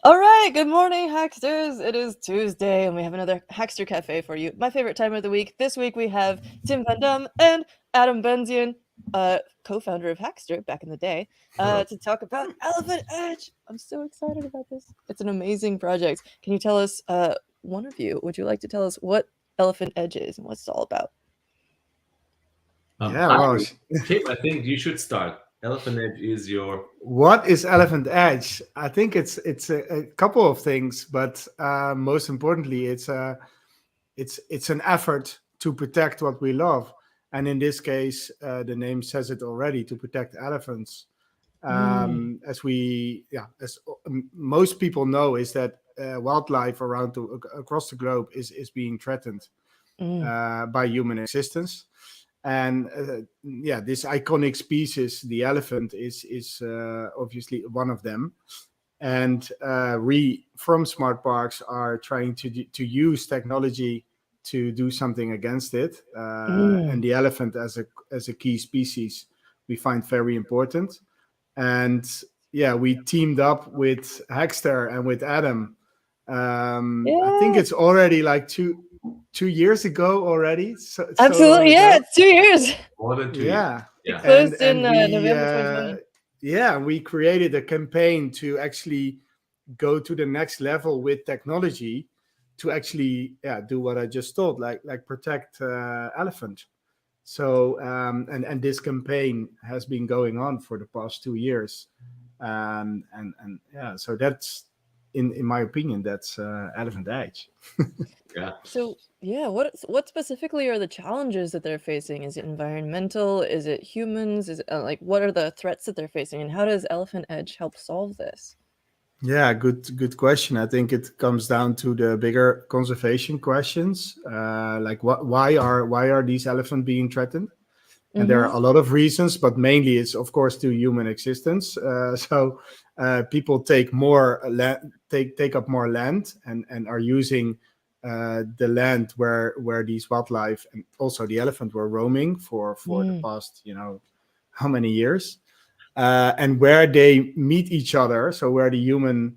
All right, good morning, Hacksters. It is Tuesday, and we have another Hackster Café for you. My favorite time of the week. This week we have Tim Van Dam and Adam Benzion, co-founder of Hackster back in the day, to talk about Elephant Edge. I'm so excited about this. It's an amazing project. Can you tell us, one of you, would you like to tell us what Elephant Edge is and what's it all about? Yeah, well, Tim, I think you should start. Elephant Edge is your. what is Elephant Edge? I think it's a couple of things, but most importantly, it's an effort to protect what we love, and in this case, the name says it already: to protect elephants. As most people know, is that wildlife across the globe is being threatened by human existence. And this iconic species, the elephant, is obviously one of them. And we from Smart Parks are trying to use technology to do something against it. And the elephant as a key species we find very important. And we teamed up with Hackster and with Adam. I think it's already like two years ago already. Absolutely, it's 2 years. More than 2 years. It closed in November 2020. We created a campaign to actually go to the next level with technology to actually do what I just told, like protect elephant. So and this campaign has been going on for the past 2 years, so that's in my opinion that's Elephant Edge. So what specifically are the challenges that they're facing? Is it environmental? Is it humans? Is it what are the threats that they're facing, and how does Elephant Edge help solve this? Yeah, good question. I think it comes down to the bigger conservation questions, like why are these elephants being threatened? And there are a lot of reasons, but mainly it's of course to human existence. So people take more land, take up more land, and are using the land where these wildlife and also the elephant were roaming for the past how many years. And where they meet each other, so where the human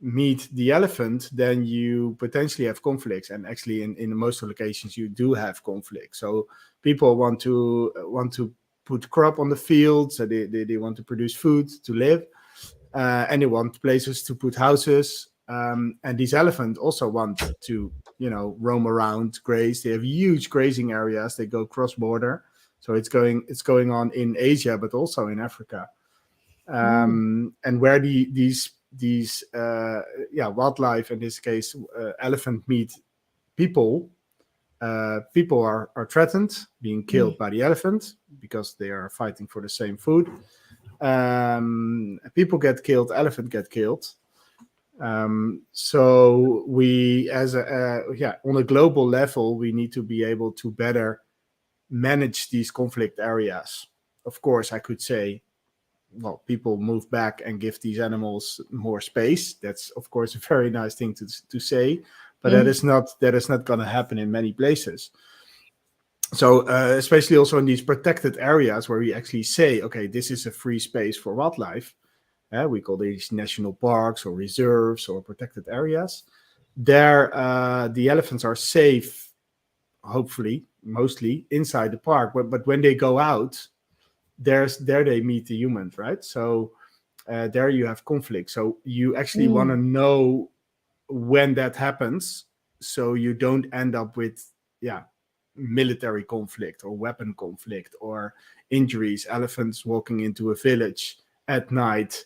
meet the elephant, then you potentially have conflicts. And actually, in most locations, you do have conflict. So people want to put crop on the field, so they want to produce food to live, and they want places to put houses. And these elephants also want to roam around, graze. They have huge grazing areas. They go cross border. So it's going on in Asia, but also in Africa. And where these wildlife, in this case elephant, meet people, people are threatened, being killed by the elephant because they are fighting for the same food. People get killed, elephant get killed. So we, as on a global level, we need to be able to better manage these conflict areas. Of course, I could say, well, people move back and give these animals more space. That's of course a very nice thing to say, but that is not going to happen in many places. So especially also in these protected areas where we actually say, okay, this is a free space for wildlife. We call these national parks or reserves or protected areas. There, the elephants are safe, hopefully, mostly inside the park. But when they go out, there they meet the humans, right? So there you have conflict. So you actually want to know when that happens, so you don't end up with military conflict or weapon conflict or injuries. Elephants walking into a village at night,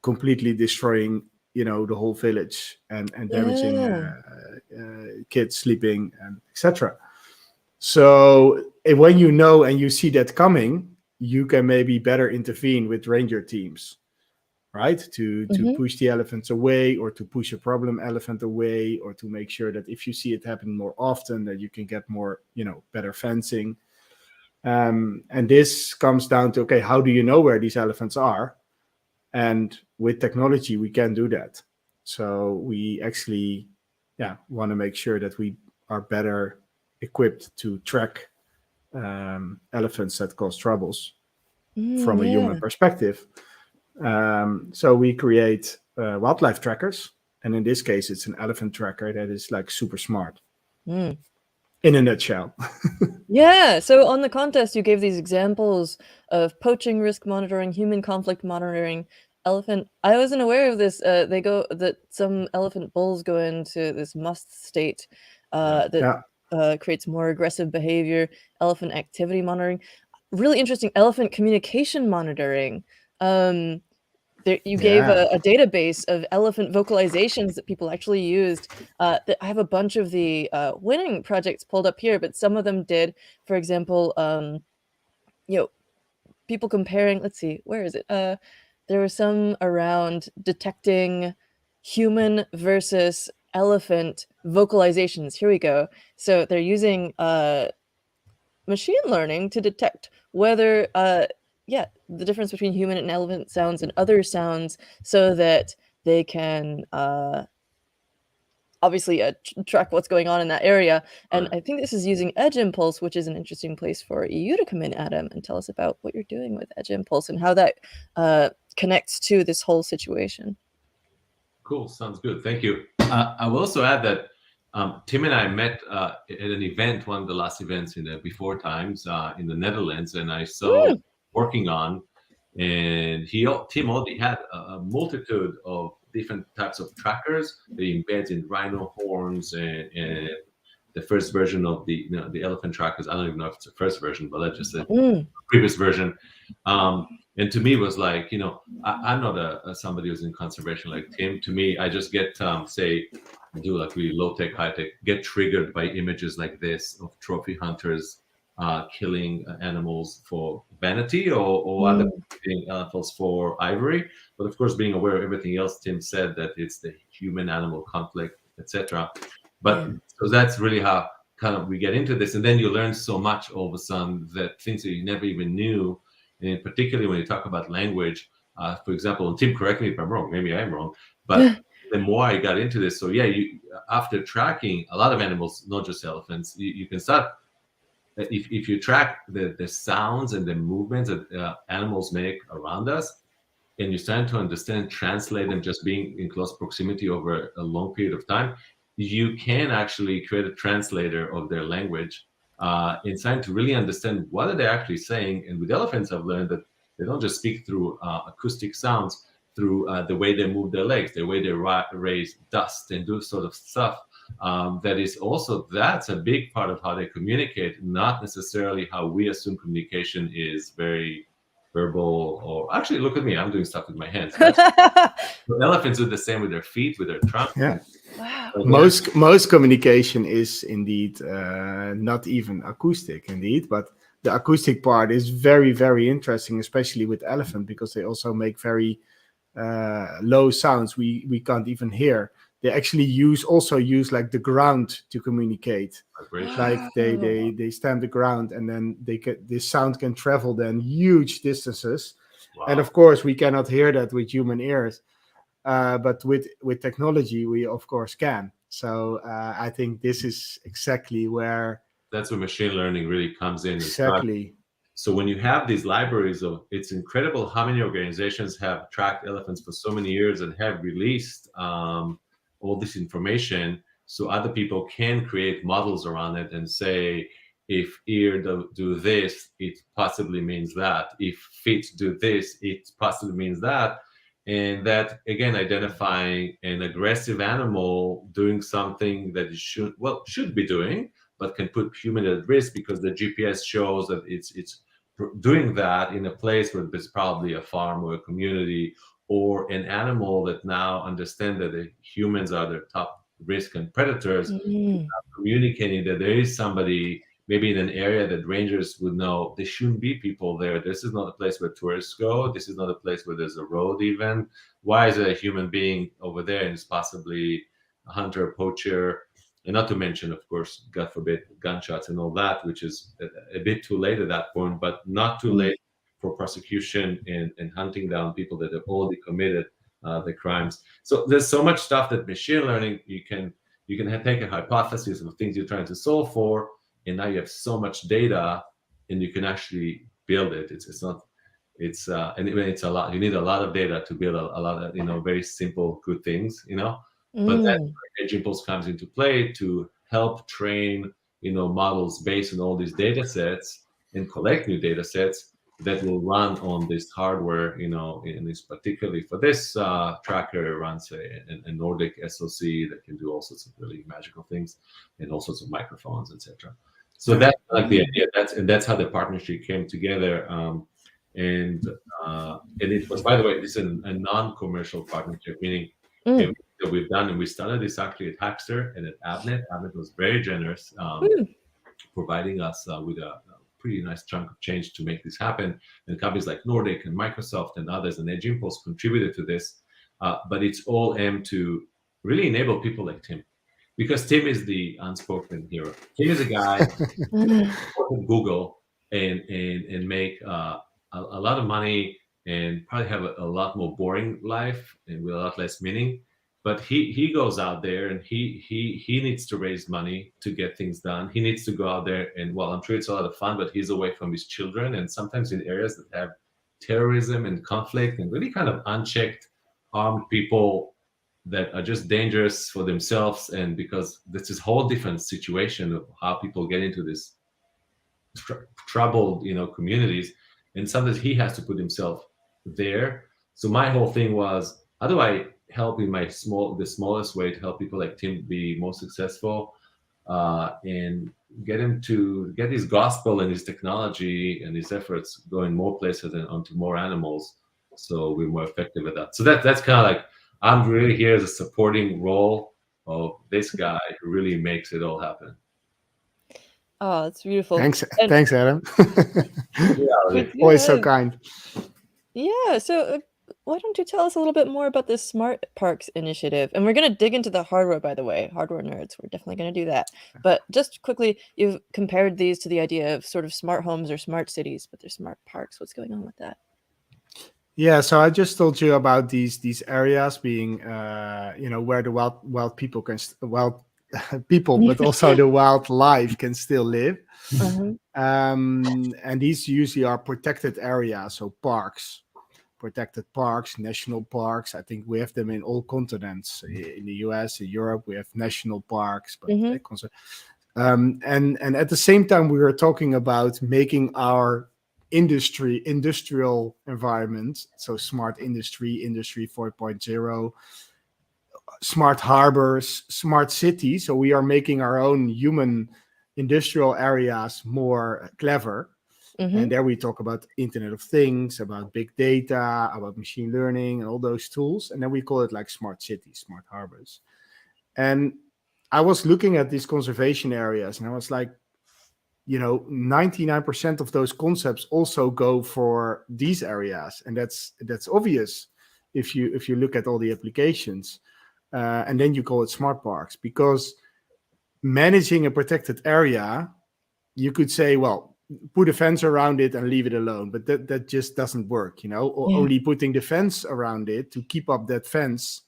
completely destroying the whole village and damaging kids sleeping and etc. So when you know and you see that coming, you can maybe better intervene with ranger teams, right? To push the elephants away, or to push a problem elephant away, or to make sure that if you see it happen more often, that you can get more, better fencing. And this comes down to, okay, how do you know where these elephants are? And with technology, we can do that. So we actually, want to make sure that we are better equipped to track elephants that cause troubles from a human perspective. So we create wildlife trackers. And in this case, it's an elephant tracker that is like super smart. Mm. In a nutshell. Yeah, so on the contest, you gave these examples of poaching risk monitoring, human conflict monitoring, elephant. I wasn't aware of this. That some elephant bulls go into this must state that creates more aggressive behavior, elephant activity monitoring. Really interesting, elephant communication monitoring. You gave a database of elephant vocalizations that people actually used. I have a bunch of the winning projects pulled up here, but some of them did. For example, people comparing. Let's see, where is it? There were some around detecting human versus elephant vocalizations. Here we go. So they're using machine learning to detect whether the difference between human and elephant sounds and other sounds, so that they can obviously track what's going on in that area. And I think this is using Edge Impulse, which is an interesting place for you to come in, Adam, and tell us about what you're doing with Edge Impulse and how that connects to this whole situation. Cool, sounds good. Thank you. I will also add that Tim and I met at an event, one of the last events in the before times in the Netherlands, and I saw working on, and Tim already had a multitude of different types of trackers that he embeds in rhino horns and the first version of the elephant trackers. I don't even know if it's the first version, but let's just say previous version. And to me, it was like, I'm not somebody who's in conservation like Tim. To me, I just get, say, do like really low tech, high tech, get triggered by images like this of trophy hunters killing animals for vanity or other killing animals for ivory. But of course, being aware of everything else Tim said, that it's the human animal conflict, etc. But so that's really how kind of we get into this. And then you learn so much all of a sudden, that things that you never even knew. And particularly when you talk about language, for example, and Tim, correct me if I'm wrong, maybe I'm wrong, but the more I got into this, so after tracking a lot of animals, not just elephants, you can start, if you track the sounds and the movements that animals make around us, and you're starting to understand, translate them, just being in close proximity over a long period of time, you can actually create a translator of their language and starting to really understand what are they actually saying. And with elephants, I've learned that they don't just speak through acoustic sounds, through the way they move their legs, the way they raise dust and do sort of stuff. That's a big part of how they communicate, not necessarily how we assume communication is very verbal. Or actually, look at me, I'm doing stuff with my hands. Elephants do the same with their feet, with their trunk. Yeah. Wow. Most communication is indeed not even acoustic, indeed, but the acoustic part is very, very interesting, especially with elephant, because they also make very low sounds we can't even hear. They actually use like the ground to communicate. Like they stamp the ground, and then this sound can travel then huge distances. Wow. And of course we cannot hear that with human ears, but with technology we of course can. So I think this is exactly where that's where machine learning really comes in. Exactly. So when you have these libraries it's incredible how many organizations have tracked elephants for so many years and have released all this information, so other people can create models around it and say, if ear do this, it possibly means that. If feet do this, it possibly means that. And that, again, identifying an aggressive animal doing something that it should be doing, but can put human at risk because the GPS shows that it's doing that in a place where there's probably a farm or a community, or an animal that now understand that the humans are their top risk and predators, communicating that there is somebody maybe in an area that rangers would know there shouldn't be people there. This is not a place where tourists go. This is not a place where there's a road even. Why is there a human being over there? And it's possibly a hunter, a poacher, and not to mention, of course, God forbid, gunshots and all that, which is a bit too late at that point, but not too late for prosecution and hunting down people that have already committed the crimes. So there's so much stuff that machine learning, you can take a hypothesis of things you're trying to solve for, and now you have so much data, and you can actually build it. It's not It's and it's a lot. You need a lot of data to build a lot of very simple good things. But that's where Edge Impulse comes into play to help train models based on all these data sets and collect new data sets that will run on this hardware. And this particularly for this tracker, it runs a Nordic SoC that can do all sorts of really magical things and all sorts of microphones, etc. So that's like the idea. That's how the partnership came together. And it was, by the way, this is a non-commercial partnership, meaning everything that we've done, and we started this actually at Hackster and at Avnet. Avnet was very generous, providing us with a pretty nice chunk of change to make this happen. And companies like Nordic and Microsoft and others and Edge Impulse contributed to this. But it's all aimed to really enable people like Tim, because Tim is the unspoken hero. Tim is a guy who worked at Google and make a lot of money and probably have a lot more boring life and with a lot less meaning. But he goes out there and he needs to raise money to get things done. He needs to go out there and, well, I'm sure it's a lot of fun, but he's away from his children and sometimes in areas that have terrorism and conflict and really kind of unchecked armed people that are just dangerous for themselves. And because this is a whole different situation of how people get into this troubled, communities. And sometimes he has to put himself there. So my whole thing was, how do I help in the smallest way to help people like Tim be more successful and get him to get his gospel and his technology and his efforts going more places and onto more animals, so we're more effective at that. So that's kind of like, I'm really here as a supporting role of this guy who really makes it all happen. Oh, that's beautiful. Thanks, Adam. Yeah, always so kind. Yeah, so why don't you tell us a little bit more about this Smart Parks initiative? And we're going to dig into the hardware, by the way. Hardware nerds, we're definitely going to do that. But just quickly, you've compared these to the idea of sort of smart homes or smart cities, but they're smart parks. What's going on with that? Yeah, so I just told you about these areas being, where the wild people people, but also the wildlife can still live. And these usually are protected areas, so protected parks, national parks. I think we have them in all continents. In the US, in Europe, we have national parks. But and at the same time, we were talking about making our industrial environment, so smart industry 4.0, smart harbors, smart cities. So we are making our own human industrial areas more clever. And there we talk about Internet of Things, about big data, about machine learning and all those tools. And then we call it like smart cities, smart harbors. And I was looking at these conservation areas and I was like, 99% of those concepts also go for these areas. And that's obvious if you look at all the applications. And then you call it smart parks, because managing a protected area, you could say, well, put a fence around it and leave it alone, but that just doesn't work, Only putting the fence around it to keep up that fence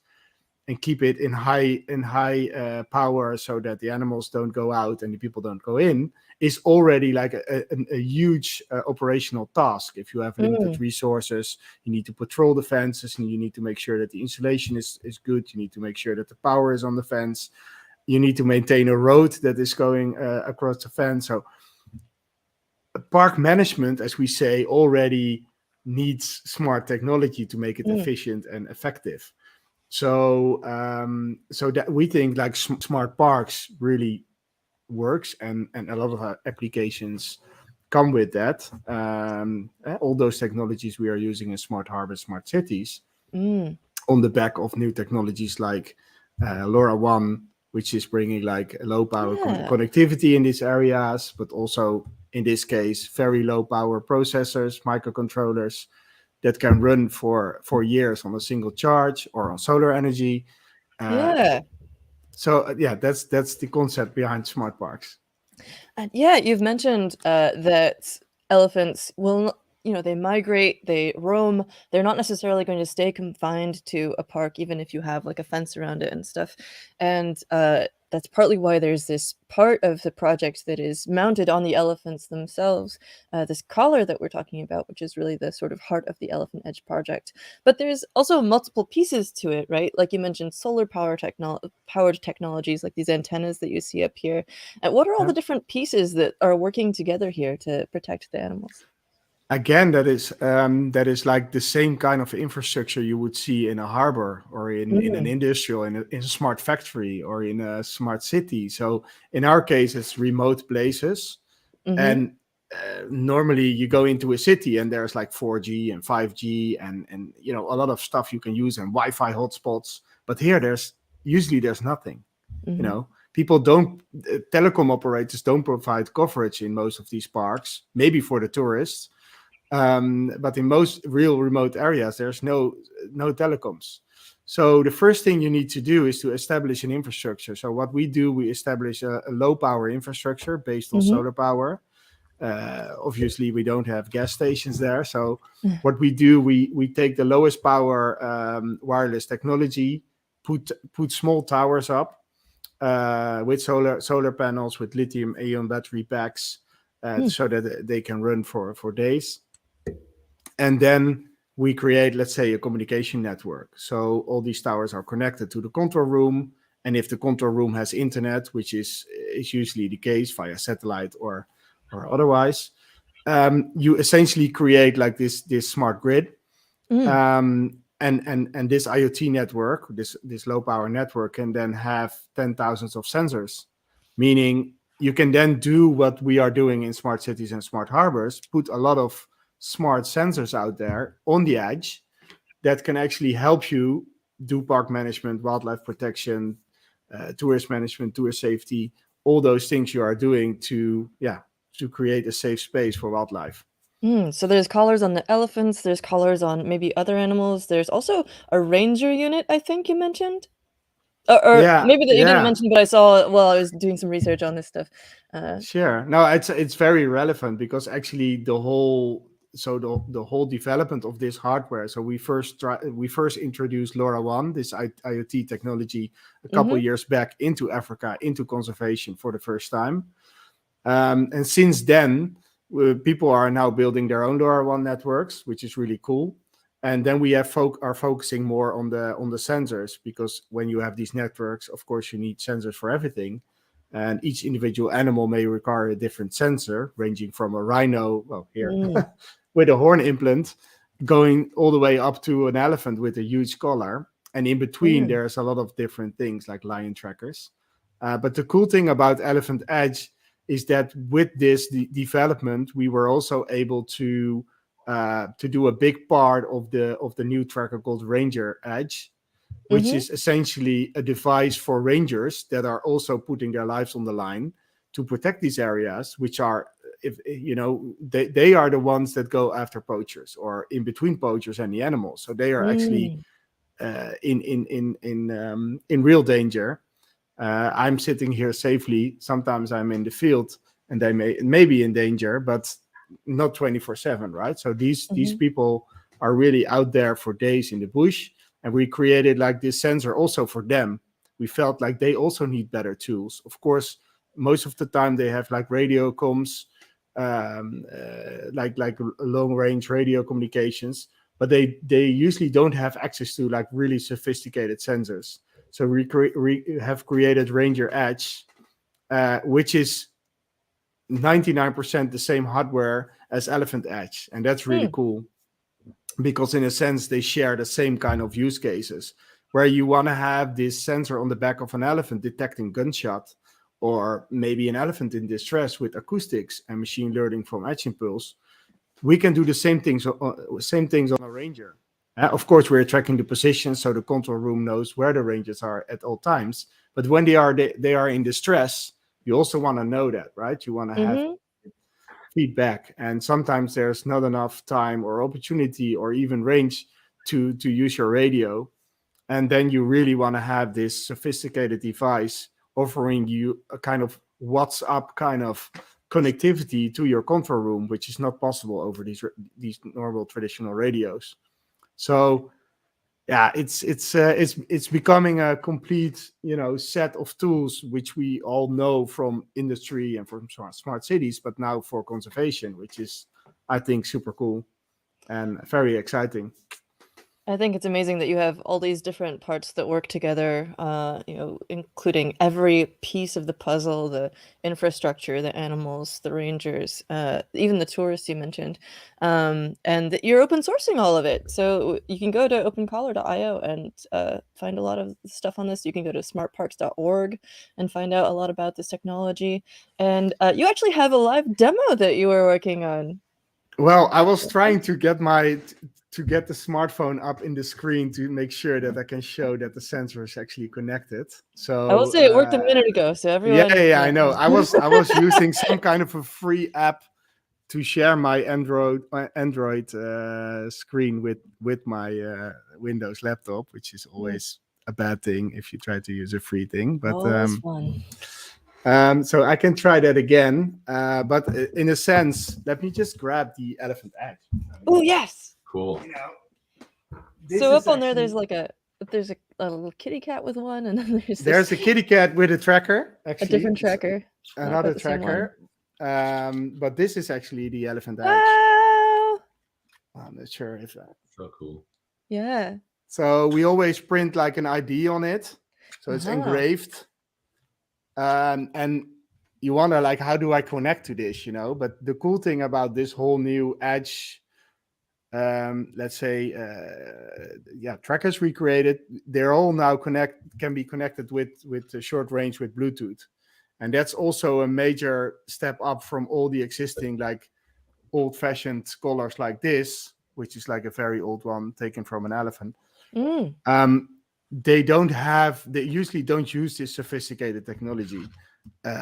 and keep it in high power so that the animals don't go out and the people don't go in is already like a huge operational task. If you have limited resources, you need to patrol the fences and you need to make sure that the insulation is good. You need to make sure that the power is on the fence. You need to maintain a road that is going across the fence. So park management, as we say, already needs smart technology to make it efficient and effective. So that we think like smart parks really works, and a lot of applications come with that. All those technologies we are using in smart harbors, smart cities, on the back of new technologies like LoRaWAN, which is bringing like low power connectivity in these areas, but also in this case very low power processors, microcontrollers that can run for years on a single charge or on solar energy. So that's the concept behind smart parks. And you've mentioned that elephants will, they migrate, they roam. They're not necessarily going to stay confined to a park, even if you have like a fence around it and stuff. And that's partly why there's this part of the project that is mounted on the elephants themselves, this collar that we're talking about, which is really the sort of heart of the ElephantEdge project. But there's also multiple pieces to it, right? Like you mentioned, solar powered technologies, like these antennas that you see up here. And what are all Yeah. the different pieces that are working together here to protect the animals? Again, that is like the same kind of infrastructure you would see in a harbor or in an industrial, in a smart factory or in a smart city. So in our case, it's remote places. And normally you go into a city and there's like 4G and 5G and a lot of stuff you can use and Wi-Fi hotspots. But here there's nothing. People don't, telecom operators don't provide coverage in most of these parks, maybe for the tourists. But in most real remote areas, there's no telecoms. So the first thing you need to do is to establish an infrastructure. So what we do, we establish a low power infrastructure based on solar power. Obviously, we don't have gas stations there. So what we do, we take the lowest power wireless technology, put small towers up with solar panels, with lithium-ion battery packs, so that they can run for days. And then we create, let's say, a communication network. So all these towers are connected to the control room. And if the control room has internet, which is usually the case via satellite or otherwise, you essentially create like this smart grid. And this IoT network, this low power network, can then have 10,000s of sensors, meaning you can then do what we are doing in smart cities and smart harbors, put a lot of smart sensors out there on the edge that can actually help you do park management, wildlife protection, tourist management, tourist safety, all those things you are doing to create a safe space for wildlife. So there's collars on the elephants, there's collars on maybe other animals. There's also a ranger unit, I think you mentioned? Or maybe that you didn't mention, but I saw while I was doing some research on this stuff. Sure. No, it's very relevant because actually the whole development of this hardware. So we first introduced LoRaWAN, this IoT technology, a couple years back into Africa, into conservation for the first time. And since then, people are now building their own LoRaWAN networks, which is really cool. And then we are focusing more on the sensors, because when you have these networks, of course, you need sensors for everything. And each individual animal may require a different sensor, ranging from a rhino, with a horn implant, going all the way up to an elephant with a huge collar. And in between, there's a lot of different things like lion trackers. But the cool thing about ElephantEdge is that with this development, we were also able to do a big part of the new tracker called Ranger Edge, which is essentially a device for rangers that are also putting their lives on the line to protect these areas, which are, they are the ones that go after poachers or in between poachers and the animals. So they are actually in real danger. I'm sitting here safely. Sometimes I'm in the field and they may be in danger, but not 24/7, right? So these people are really out there for days in the bush. And we created like this sensor also for them. We felt like they also need better tools. Of course, most of the time they have like radio comms, like long range radio communications, but they usually don't have access to like really sophisticated sensors. So we have created Ranger Edge, which is 99% the same hardware as ElephantEdge, and that's really cool. Because in a sense, they share the same kind of use cases, where you want to have this sensor on the back of an elephant detecting gunshot, or maybe an elephant in distress with acoustics and machine learning from Edge Impulse. We can do the same things on a Ranger. Of course, we're tracking the position, so the control room knows where the rangers are at all times. But when they are in distress, you also want to know that, right? You want to have feedback, and sometimes there's not enough time or opportunity or even range to use your radio, and then you really want to have this sophisticated device offering you a kind of WhatsApp kind of connectivity to your control room, which is not possible over these normal traditional radios. So yeah, it's becoming a complete, set of tools which we all know from industry and from smart cities, but now for conservation, which is, I think, super cool and very exciting. I think it's amazing that you have all these different parts that work together, including every piece of the puzzle, the infrastructure, the animals, the rangers, even the tourists you mentioned. And that you're open sourcing all of it. So you can go to opencollar.io and find a lot of stuff on this. You can go to smartparks.org and find out a lot about this technology. And you actually have a live demo that you were working on. Well, I was trying to get the smartphone up in the screen to make sure that I can show that the sensor is actually connected. So I will say it worked a minute ago, so everyone. Yeah, I know. I was using some kind of a free app to share my Android screen with my Windows laptop, which is always a bad thing if you try to use a free thing. But always fun. so I can try that again. But in a sense, let me just grab the ElephantEdge. Oh yes. Cool. So up on there, there's a little kitty cat with one, and then there's a kitty cat with a tracker. Actually, a different tracker, another tracker. But this is actually the ElephantEdge. Wow. I'm not sure if that. So cool. Yeah. So we always print like an ID on it, so it's engraved. And you wonder, like, how do I connect to this? But the cool thing about this whole new Edge, let's say, trackers we created, they're all now can be connected with short range with Bluetooth, and that's also a major step up from all the existing like old-fashioned collars like this, which is like a very old one taken from an elephant. They usually don't use this sophisticated technology,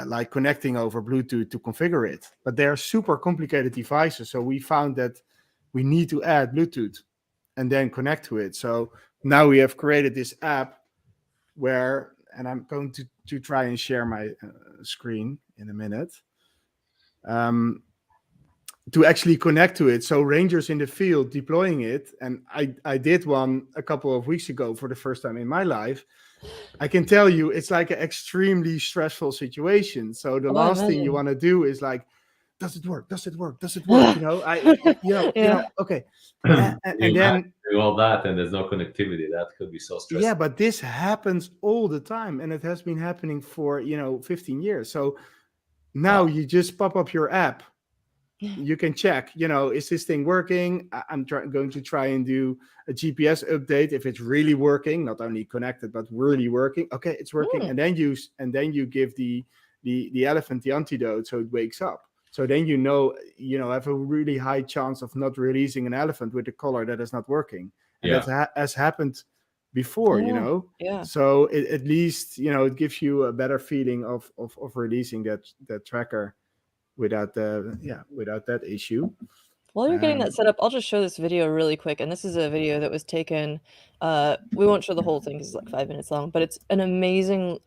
like connecting over Bluetooth to configure it, but they're super complicated devices. So we found that we need to add Bluetooth and then connect to it. So now we have created this app and I'm going to try and share my screen in a minute, to actually connect to it. So rangers in the field deploying it, and I did one a couple of weeks ago for the first time in my life. I can tell you it's like an extremely stressful situation. So the last thing you want to do is like, does it work? Does it work? Does it work? Okay. And then all that, and there's no connectivity. That could be so stressful. Yeah, but this happens all the time, and it has been happening for 15 years. So now you just pop up your app. You can check, is this thing working? I'm going to try and do a GPS update if it's really working, not only connected but really working. Okay, it's working, and then you give the elephant the antidote so it wakes up. So then have a really high chance of not releasing an elephant with a collar that is not working, and that has happened before. Yeah. So at least it gives you a better feeling of releasing that tracker without that issue. While you're getting that set up, I'll just show this video really quick. And this is a video that was taken. We won't show the whole thing because it's like 5 minutes long, but it's an amazing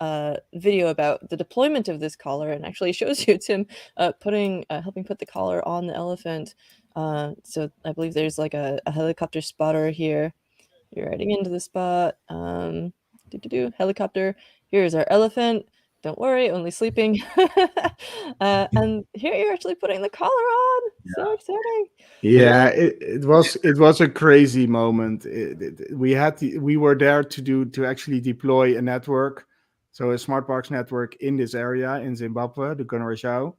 video about the deployment of this collar, and actually shows you Tim helping put the collar on the elephant. So I believe there's like a helicopter spotter here. You're riding into the spot. Helicopter. Here's our elephant. Don't worry, only sleeping. And here you're actually putting the collar on. So exciting. Yeah, it was a crazy moment. We were there to actually deploy a network, so a smart parks network in this area in Zimbabwe, the Gonarezhou,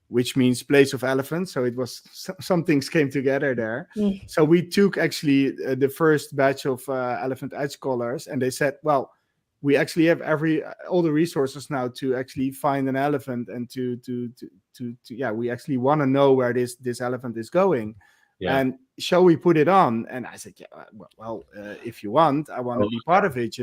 which means place of elephants. So it was some things came together there. So we took actually the first batch of ElephantEdge collars, and they said, well, we actually have all the resources now to actually find an elephant, and we actually want to know where this elephant is going. And shall we put it on? And I said, if you want, I want to be part of it.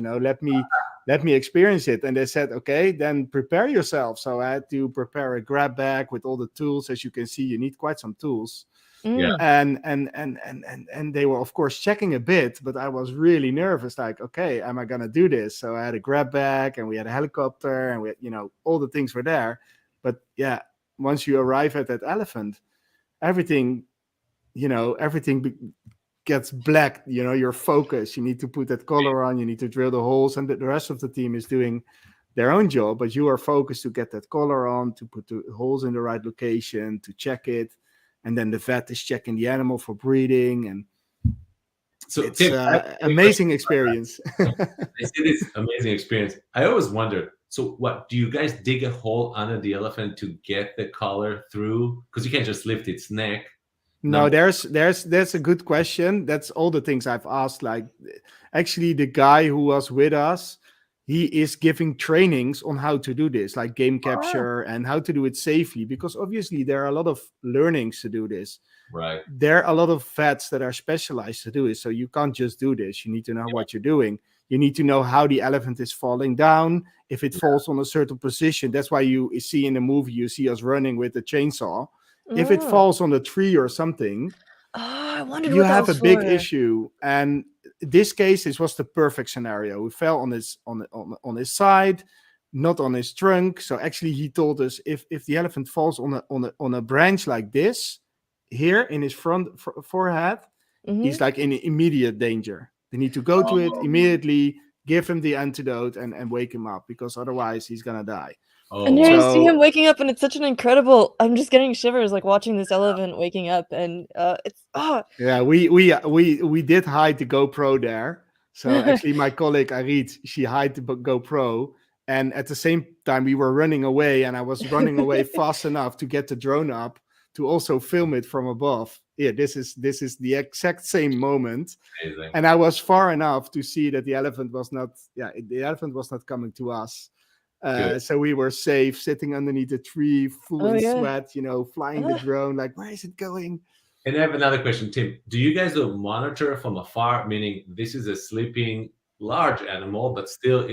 Let me experience it. And they said, okay, then prepare yourself. So I had to prepare a grab bag with all the tools. As you can see, you need quite some tools. And they were of course checking a bit, but I was really nervous, like, okay, am I gonna do this? So I had a grab bag, and we had a helicopter, and we had, all the things were there. But once you arrive at that elephant, everything gets black, your focus. You need to put that color on. You need to drill the holes, and the rest of the team is doing their own job. But you are focused to get that color on, to put the holes in the right location, to check it, and then the vet is checking the animal for breeding, and So it's Tim, amazing experience. I see this amazing experience. I always wonder. So, what do you guys dig a hole under the elephant to get the collar through? Because you can't just lift its neck. No, that's a good question. That's all the things I've asked. Like, actually, the guy who was with us, he is giving trainings on how to do this, like game capture and how to do it safely. Because obviously, there are a lot of learnings to do this. Right. There are a lot of vets that are specialized to do it. So you can't just do this. You need to know what you're doing. You need to know how the elephant is falling down. If it falls on a certain position, that's why you see in the movie, you see us running with the chainsaw. If it falls on a tree or something, I wondered you what that have a was big for. issue. And this case, this was the perfect scenario. We fell on his side, not on his trunk. So actually, he told us if the elephant falls on a branch like this, here in his forehead, he's like in immediate danger. They need to go to it immediately, give him the antidote, and wake him up, because otherwise he's gonna die. And here you see him waking up, and it's such an incredible. I'm just getting shivers like watching this elephant waking up, and it's Yeah, we did hide the GoPro there. So actually, my colleague Arit, she hid the GoPro, and at the same time we were running away, and I was running away fast enough to get the drone up to also film it from above. Yeah, this is the exact same moment. Amazing. And I was far enough to see that the elephant was not coming to us. So we were safe, sitting underneath a tree, full in sweat, flying the drone, like, where is it going? And I have another question, Tim. Do you guys monitor from afar, meaning this is a sleeping large animal, but still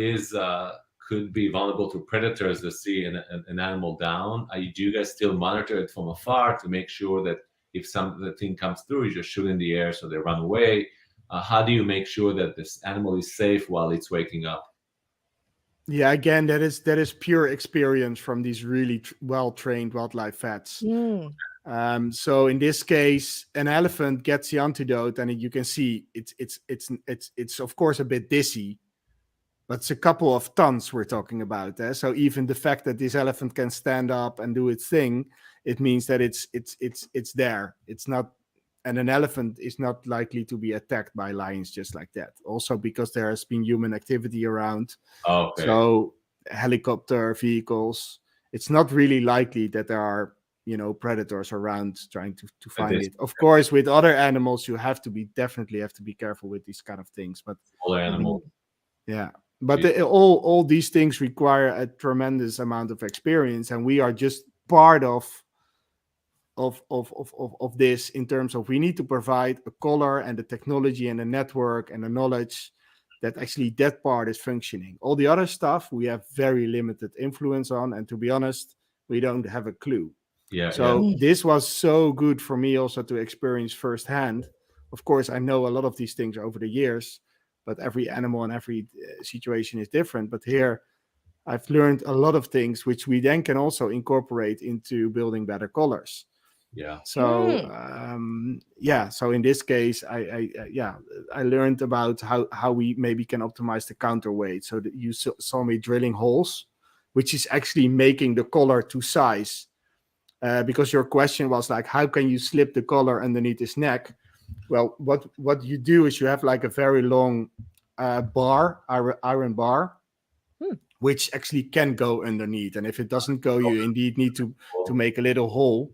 could be vulnerable to predators that see an animal down? Do you guys still monitor it from afar to make sure that if the thing comes through, you just shoot in the air so they run away? How do you make sure that this animal is safe while it's waking up? Yeah, again, that is pure experience from these really well-trained wildlife vets. So in this case, an elephant gets the antidote, and you can see it's of course a bit dizzy, but it's a couple of tons we're talking about. So even the fact that this elephant can stand up and do its thing, it means that it's there. It's not, and an elephant is not likely to be attacked by lions just like that. Also because there has been human activity around. Okay. So helicopter vehicles, it's not really likely that there are predators around trying to find it. Of course, with other animals, you definitely have to be careful with these kind of things. But other animals, yeah. But all these things require a tremendous amount of experience, and we are just part of this, in terms of we need to provide a collar and the technology and the network and the knowledge that actually that part is functioning. All the other stuff we have very limited influence on, and to be honest, we don't have a clue. This was so good for me also to experience firsthand. Of course, I know a lot of these things over the years, but every animal and every situation is different. But here, I've learned a lot of things which we then can also incorporate into building better collars. Yeah. So so in this case, I learned about how we maybe can optimize the counterweight. So that you saw me drilling holes, which is actually making the collar to size. Because your question was like, how can you slip the collar underneath his neck? Well, what you do is you have like a very long iron bar, which actually can go underneath. And if it doesn't go, you indeed need to make a little hole.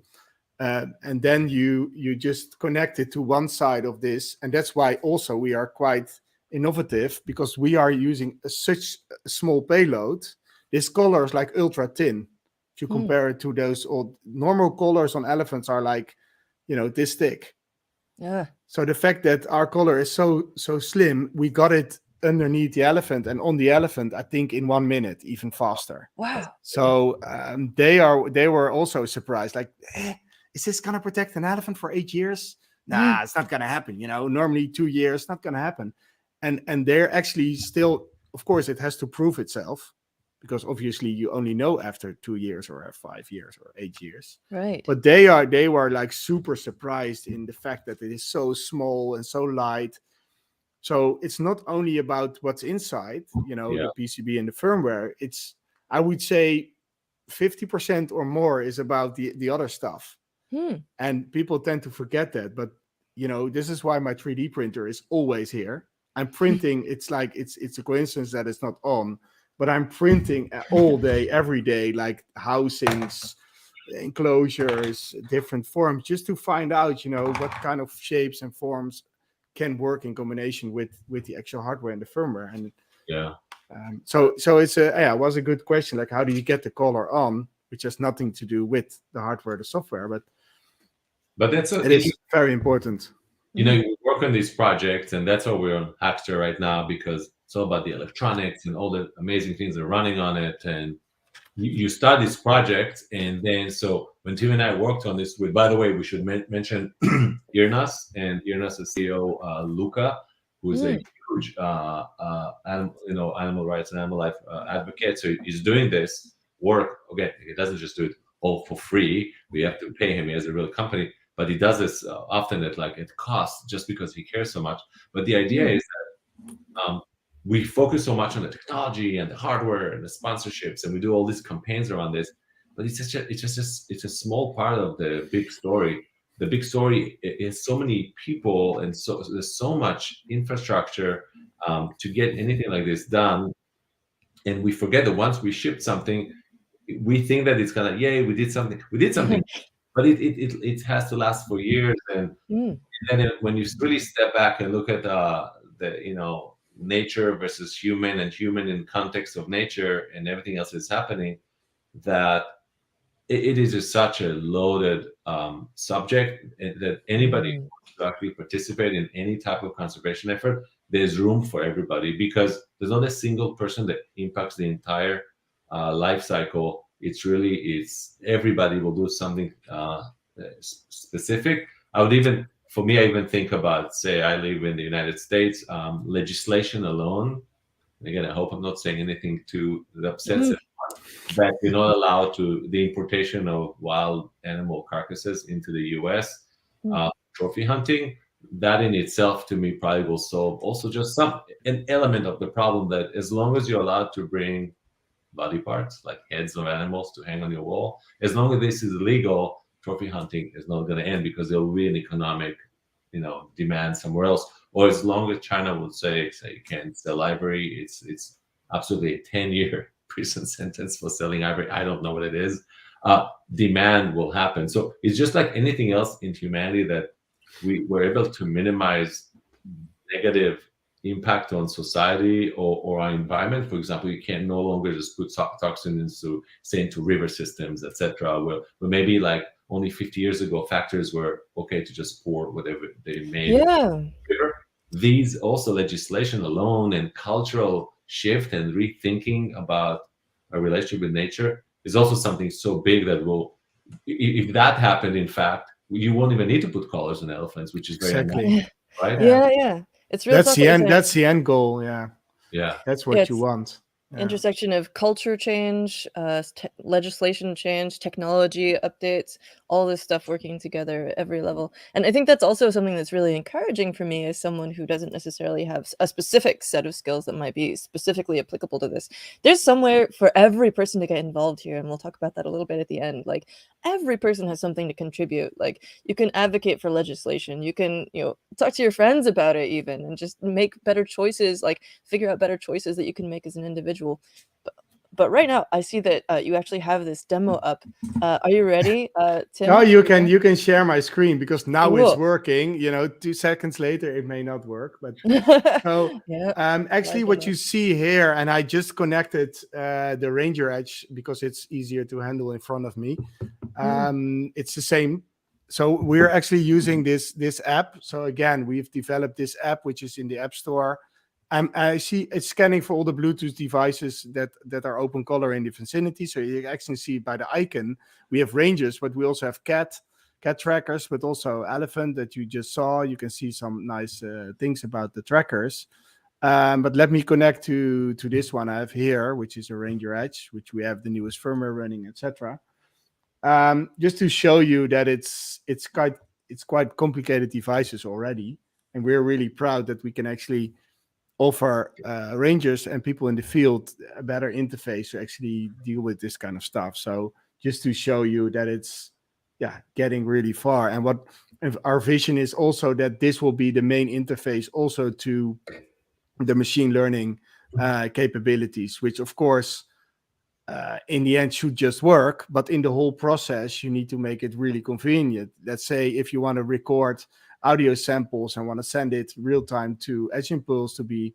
And then you just connect it to one side of this. And that's why also we are quite innovative, because we are using such a small payload. This collar is like ultra thin. If you compare it to those old normal collars on elephants are like, this thick. Yeah. So the fact that our collar is so slim, we got it underneath the elephant and on the elephant, I think in 1 minute, even faster. Wow. So they were also surprised, like, is this gonna protect an elephant for 8 years? Nah, it's not gonna happen. Normally 2 years, not gonna happen. And they're actually still, of course, it has to prove itself, because obviously you only know after 2 years or 5 years or 8 years. Right. But they were like super surprised in the fact that it is so small and so light. So it's not only about what's inside, the PCB and the firmware. It's, I would say, 50% or more is about the other stuff. And people tend to forget that. But this is why my 3D printer is always here. I'm printing. It's like it's a coincidence that it's not on, but I'm printing all day, every day, like housings, enclosures, different forms, just to find out, what kind of shapes and forms can work in combination with the actual hardware and the firmware. And so it's it was a good question, like how do you get the color on, which has nothing to do with the hardware, the software, but it is very important. You work on these projects, and that's why we're on Hackster right now, because it's all about the electronics and all the amazing things that are running on it. And you start this project, and then so when Tim and I worked on this, by the way, we should mention Irnas and Irnas' CEO Luca, who is a huge animal rights and animal life advocate. So he's doing this work. Okay, he doesn't just do it all for free. We have to pay him. He has a real company, but he does this often at cost, just because he cares so much. But the idea is that we focus so much on the technology and the hardware and the sponsorships, and we do all these campaigns around this. But it's a small part of the big story. The big story is so many people, and so there's so much infrastructure to get anything like this done. And we forget that once we ship something, we think that it's gonna, yay, we did something, but it has to last for years. And then when you really step back and look at the nature versus human, and human in context of nature and everything else that's happening, that it is just such a loaded subject that anybody who wants to actually participate in any type of conservation effort, there's room for everybody, because there's not a single person that impacts the entire life cycle. It's everybody will do something specific. I even think about, say, I live in the United States, legislation alone. Again, I hope I'm not saying anything to upset everyone, that you're not allowed to the importation of wild animal carcasses into the U.S. Trophy hunting. That in itself, to me, probably will solve also just an element of the problem, that as long as you're allowed to bring body parts like heads of animals to hang on your wall, as long as this is illegal, trophy hunting is not going to end, because there will be an economic, demand somewhere else. Or as long as China would say you can't sell ivory, it's absolutely a 10-year prison sentence for selling ivory. I don't know what it is. Demand will happen. So it's just like anything else in humanity, that we were able to minimize negative impact on society or our environment. For example, you can no longer just put toxins into river systems, etc. Where maybe only 50 years ago, factories were okay to just pour whatever they made. River. These also legislation alone and cultural shift and rethinking about a relationship with nature is also something so big that if that happened, in fact, you won't even need to put collars on elephants, which is very exactly right. Yeah. It's really that's the end goal. Yeah, that's what you want. Intersection of culture change, legislation change, technology updates, all this stuff working together at every level. And I think that's also something that's really encouraging for me as someone who doesn't necessarily have a specific set of skills that might be specifically applicable to this. There's somewhere for every person to get involved here, and we'll talk about that a little bit at the end. Every person has something to contribute. You can advocate for legislation, you can talk to your friends about it even, and just make better choices, figure out better choices that you can make as an individual. But right now I see that you actually have this demo up. Are you ready, Tim? No, you can share my screen, because now it's working. 2 seconds later it may not work, but so actually what you see here, and I just connected the Ranger Edge because it's easier to handle in front of me. It's the same. So we're actually using this app. So again, we've developed this app, which is in the App Store. I see it's scanning for all the Bluetooth devices that are open color in the vicinity. So you actually see by the icon, we have rangers, but we also have cat trackers, but also elephant that you just saw. You can see some nice things about the trackers. But let me connect to this one I have here, which is a Ranger Edge, which we have the newest firmware running, etc. Just to show you that it's quite complicated devices already, and we're really proud that we can actually offer rangers and people in the field a better interface to actually deal with this kind of stuff. So just to show you that it's getting really far, and what our vision is also that this will be the main interface also to the machine learning capabilities, which of course in the end should just work, but in the whole process you need to make it really convenient. Let's say if you want to record audio samples and want to send it real time to Edge Impulse to be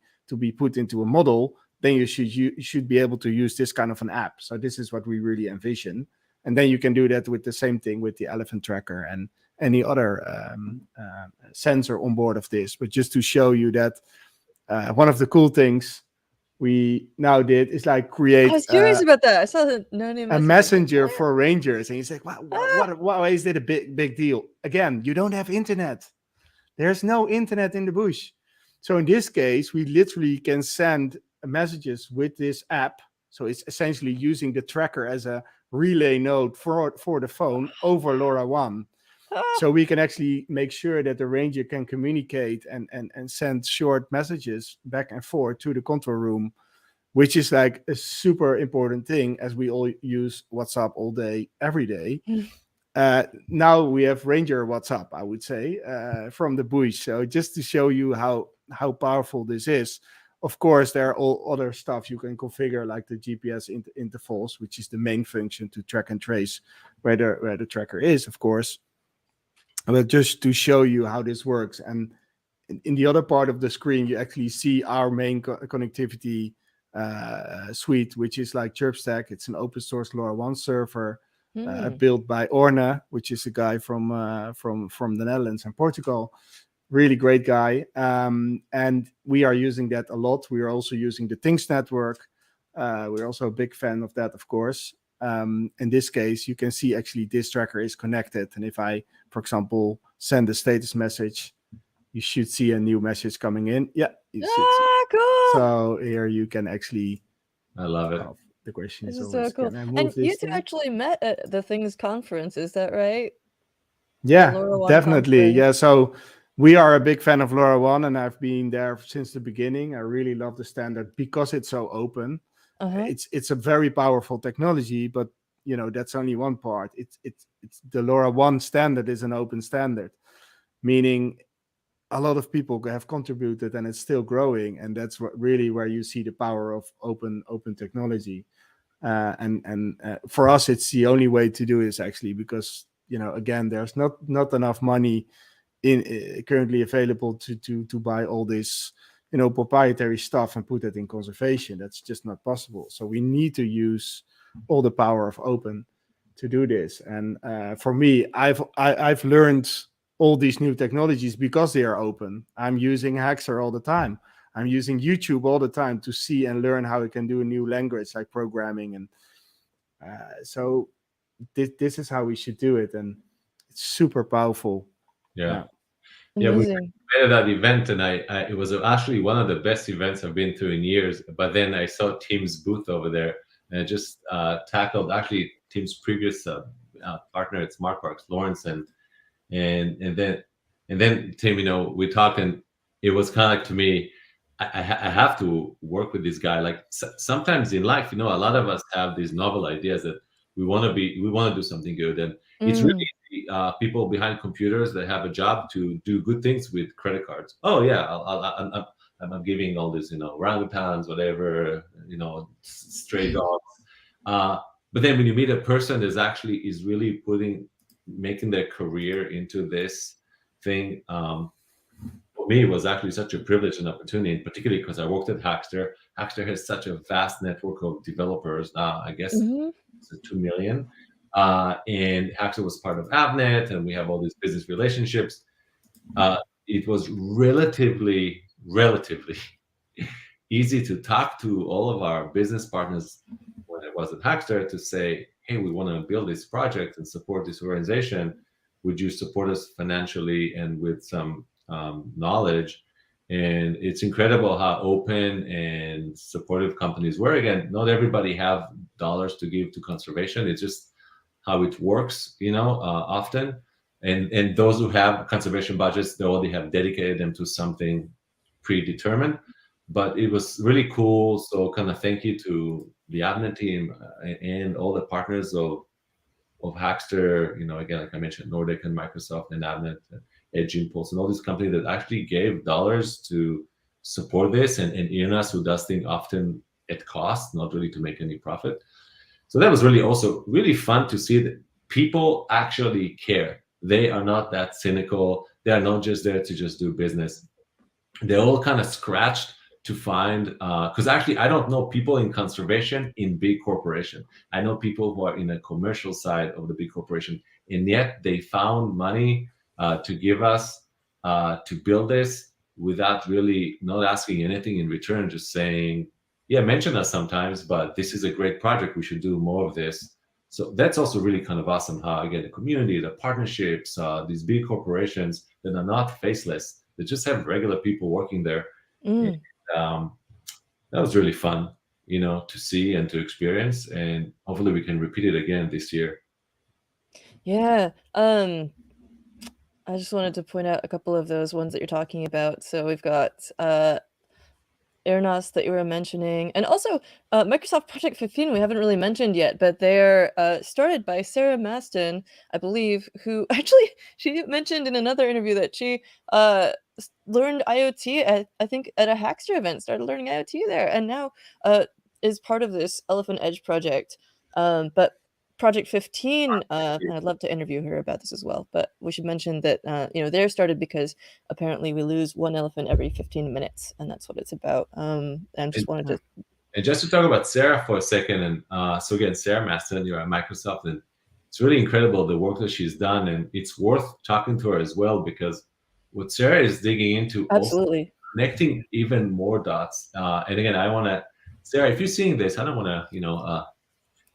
put into a model, then you should be able to use this kind of an app. So this is what we really envision, and then you can do that with the same thing with the Elephant Tracker and any other sensor on board of this. But just to show you that one of the cool things we now did is like create. I was curious about that. I saw the no name a messenger for rangers, and you say, why is it a big deal? Again, you don't have internet. There's no internet in the bush. So in this case, we literally can send messages with this app. So it's essentially using the tracker as a relay node for the phone over LoRaWAN. So we can actually make sure that the ranger can communicate and send short messages back and forth to the control room, which is like a super important thing as we all use WhatsApp all day, every day. Now we have Ranger WhatsApp, I would say, from the bush. So just to show you how powerful this is. Of course, there are all other stuff you can configure, like the GPS intervals, which is the main function to track and trace where the tracker is, of course. But just to show you how this works. And in the other part of the screen, you actually see our main connectivity suite, which is like ChirpStack. It's an open source LoRaWAN server built by Orne, which is a guy from the Netherlands and Portugal. Really great guy. And we are using that a lot. We are also using the Things network. We're also a big fan of that, of course. In this case, you can see actually this tracker is connected. And if I, for example, send a status message, you should see a new message coming in. Yeah. Cool. So here you can actually. I love it. The question This is is so cool. And you two actually met at the Things conference, is that right? Yeah, definitely. Conference. Yeah. So we are a big fan of LoRaWAN, and I've been there since the beginning. I really love the standard because it's so open. It's a very powerful technology, but that's only one part. It's the LoRaWAN standard is an open standard, meaning a lot of people have contributed, and it's still growing, and that's really where you see the power of open technology. And for us, it's the only way to do this actually, because again, there's not enough money in currently available to buy all this proprietary stuff and put it in conservation. That's just not possible. So we need to use all the power of open to do this. And for me, I've learned all these new technologies because they are open. I'm using Hackster all the time. I'm using YouTube all the time to see and learn how I can do a new language like programming. And so this is how we should do it. And it's super powerful. Yeah, we met at that event, and it was actually one of the best events I've been to in years. But then I saw Tim's booth over there, and I just tackled actually Tim's previous partner at SmartParks, Lawrence, and then Tim, we talked, and it was kind of like, to me, I have to work with this guy. Like sometimes in life, a lot of us have these novel ideas that we want to do something good, and it's really people behind computers that have a job to do good things with credit cards. Oh yeah, I'm giving all this, orangutans, whatever, stray dogs. But then when you meet a person that actually is really making their career into this thing, for me, it was actually such a privilege and opportunity, and particularly because I worked at Hackster. Hackster has such a vast network of developers. I guess it's 2 million. And Hackster was part of Avnet, and we have all these business relationships. It was relatively easy to talk to all of our business partners when I was at Hackster to say, hey, we want to build this project and support this organization. Would you support us financially and with some knowledge? And it's incredible how open and supportive companies were. Again, not everybody have dollars to give to conservation. It's just how it works, often. And those who have conservation budgets, they already have dedicated them to something predetermined. But it was really cool. So kind of thank you to the admin team and all the partners of Hackster, again, like I mentioned, Nordic and Microsoft and Avnet, Edge Impulse, and all these companies that actually gave dollars to support this, and IRNAS, who does things often at cost, not really to make any profit. So that was really also really fun to see that people actually care. They are not that cynical. They are not just there to just do business. They all kind of scratched to find, because actually I don't know people in conservation in big corporation. I know people who are in a commercial side of the big corporation, and yet they found money to give us to build this without really not asking anything in return, just saying, yeah, mention us sometimes, but this is a great project. We should do more of this. So that's also really kind of awesome how, again, the community, the partnerships, these big corporations that are not faceless, they just have regular people working there. Mm. And, that was really fun, to see and to experience, and hopefully we can repeat it again this year. Yeah. I just wanted to point out a couple of those ones that you're talking about. So we've got IRNAS that you were mentioning, and also Microsoft Project 15 we haven't really mentioned yet, but they're started by Sarah Maston, I believe, who actually, she mentioned in another interview that she learned IoT at, I think, at a Hackster event, started learning IoT there, and now is part of this ElephantEdge project. But Project 15, and I'd love to interview her about this as well, but we should mention that, they're started because apparently we lose one elephant every 15 minutes, and that's what it's about. And just wanted to... And just to talk about Sarah for a second, and so again, Sarah Maston, you're at Microsoft, and it's really incredible the work that she's done, and it's worth talking to her as well, because what Sarah is digging into, Absolutely, also connecting even more dots. And again, I want to, Sarah, if you're seeing this, I don't want to,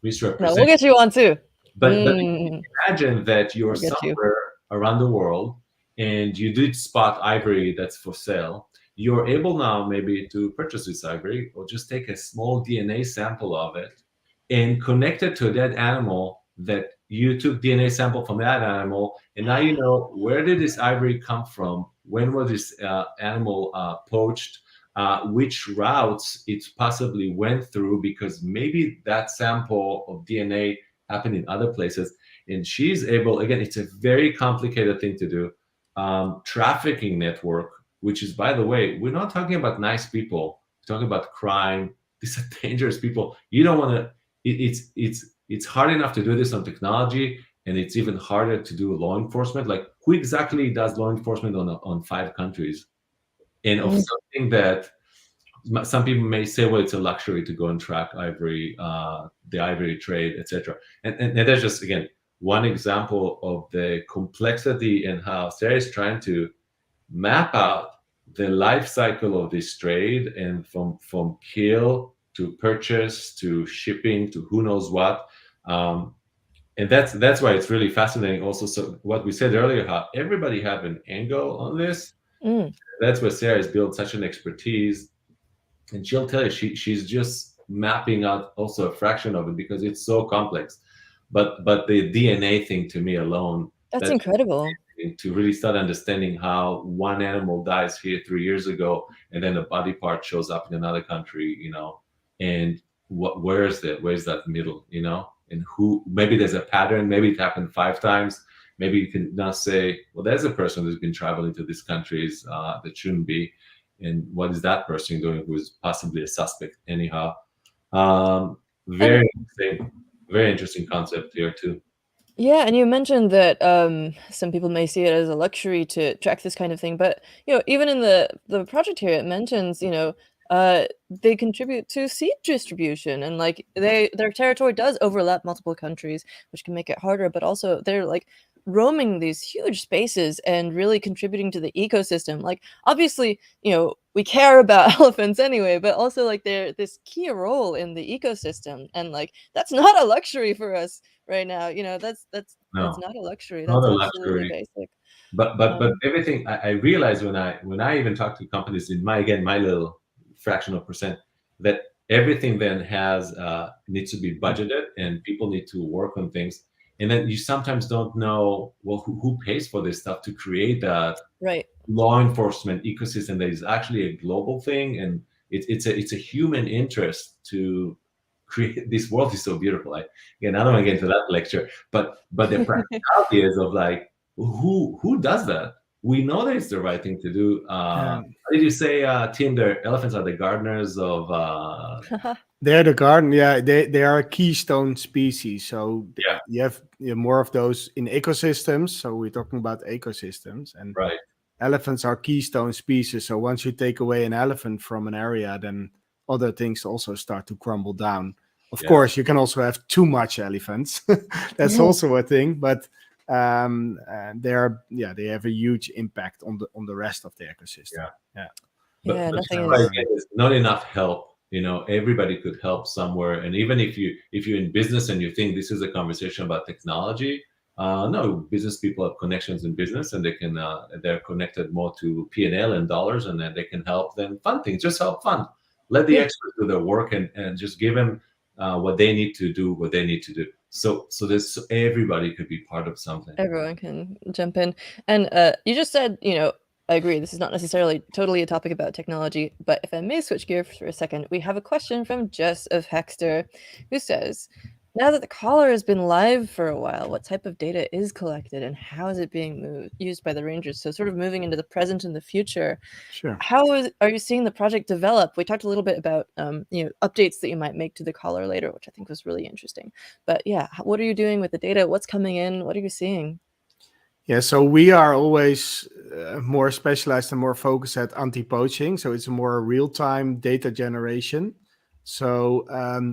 misrepresent. No, we'll get you on too. But imagine that you're somewhere around the world and you did spot ivory that's for sale. You're able now maybe to purchase this ivory, or just take a small DNA sample of it and connect it to a dead animal that you took DNA sample from that animal, and now you know where did this ivory come from, when was this animal poached, which routes it possibly went through, because maybe that sample of DNA happened in other places. And she's able, again, it's a very complicated thing to do, trafficking network, which is, by the way, we're not talking about nice people, we're talking about crime. These are dangerous people. You don't want to, it's hard enough to do this on technology, and it's even harder to do law enforcement. Like, who exactly does law enforcement on 5 countries? And of something that some people may say, well, it's a luxury to go and track ivory, the ivory trade, etc. And that's just, again, one example of the complexity and how Sarah is trying to map out the life cycle of this trade, and from kill to purchase to shipping to who knows what. And that's why it's really fascinating also. So what we said earlier, how everybody have an angle on this. That's where Sarah has built such an expertise, and she'll tell you she's just mapping out also a fraction of it, because it's so complex. But the DNA thing, to me alone, that's incredible. To really start understanding how one animal dies here 3 years ago, and then a body part shows up in another country, and where's that middle, and who, maybe there's a pattern, maybe it happened 5 times. Maybe you can now say, well, there's a person who's been traveling to these countries that shouldn't be, and what is that person doing who's possibly a suspect anyhow? Very interesting concept here too. Yeah, and you mentioned that some people may see it as a luxury to track this kind of thing, but even in the project here, it mentions they contribute to seed distribution, and like their territory does overlap multiple countries, which can make it harder. But also they're like roaming these huge spaces and really contributing to the ecosystem. Like, obviously, we care about elephants anyway, but also like they're this key role in the ecosystem, and like that's not a luxury for us right now. That's not a luxury. That's absolutely basic. But everything I realized when I even talk to companies in my little fractional percent, that everything then has needs to be budgeted and people need to work on things, and then you sometimes don't know, well, who pays for this stuff to create that Right. law enforcement ecosystem that is actually a global thing, and it's a human interest to create. This world is so beautiful. Again, I don't want to get into that lecture, but the practicality is of like, who does that? We know that it's the right thing to do. How did you say, Tim? The elephants are the gardeners of. They're the garden. Yeah, they are a keystone species. So Yeah. you have more of those in ecosystems. So we're talking about ecosystems, and Right. elephants are keystone species. So once you take away an elephant from an area, then other things also start to crumble down. Of course, you can also have too much elephants. That's also a thing, but they have a huge impact on the rest of the ecosystem. But nothing right, is. again, there's not enough help. Everybody could help somewhere, and even if you're in business and you think this is a conversation about technology, no, business people have connections in business, and they're connected more to P&L and dollars, and then they can help them fund things. Just help fund. Let the experts do their work, and just give them what they need to do. So everybody could be part of something. Everyone can jump in. And you just said, I agree, this is not necessarily totally a topic about technology, but if I may switch gears for a second, we have a question from Jess of Hackster, who says, now that the collar has been live for a while, what type of data is collected and how is it being used by the Rangers? So sort of moving into the present and the future. Sure. Are you seeing the project develop? We talked a little bit about updates that you might make to the collar later, which I think was really interesting. But yeah, what are you doing with the data? What's coming in? What are you seeing? Yeah, so we are always more specialized and more focused at anti-poaching. So it's a more real-time data generation. So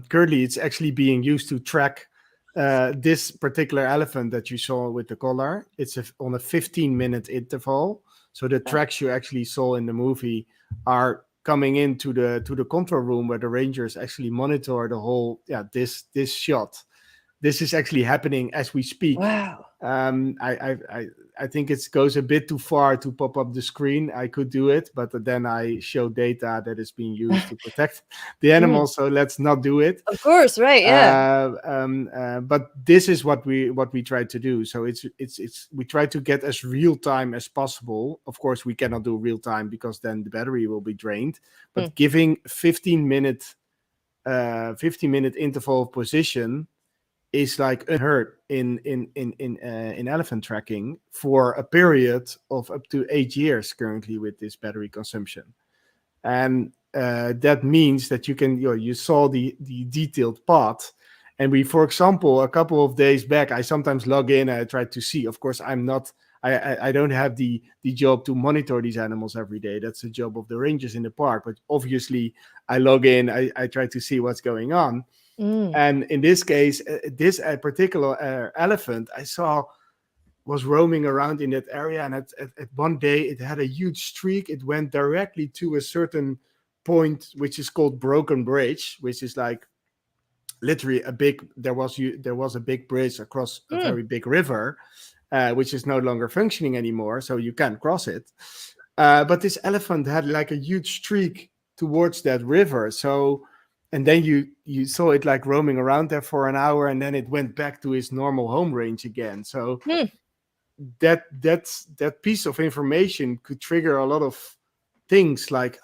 currently it's actually being used to track this particular elephant that you saw with the collar. It's on a 15-minute interval. So the tracks you actually saw in the movie are coming into the control room where the rangers actually monitor the whole this shot. This is actually happening as we speak. Wow. I think it goes a bit too far to pop up the screen. I could do it, but then I show data that is being used to protect the animals. So let's not do it. Of course, right? Yeah. But this is what we try to do. So it's we try to get as real time as possible. Of course, we cannot do real time because then the battery will be drained. But giving 15-minute interval of position is like unheard in elephant tracking for a period of up to 8 years currently with this battery consumption. And that means that you saw the detailed path. And we, for example, a couple of days back, I sometimes log in and I try to see. Of course, I don't have the job to monitor these animals every day. That's the job of the rangers in the park. But obviously, I log in, I try to see what's going on. And in this case, this particular elephant I saw was roaming around in that area. And at one day, it had a huge streak. It went directly to a certain point, which is called Broken Bridge, which is like literally there was a big bridge across a very big river, which is no longer functioning anymore. So you can't cross it. But this elephant had like a huge streak towards that river. So, and then you saw it like roaming around there for an hour, and then it went back to its normal home range again. So that piece of information could trigger a lot of things like,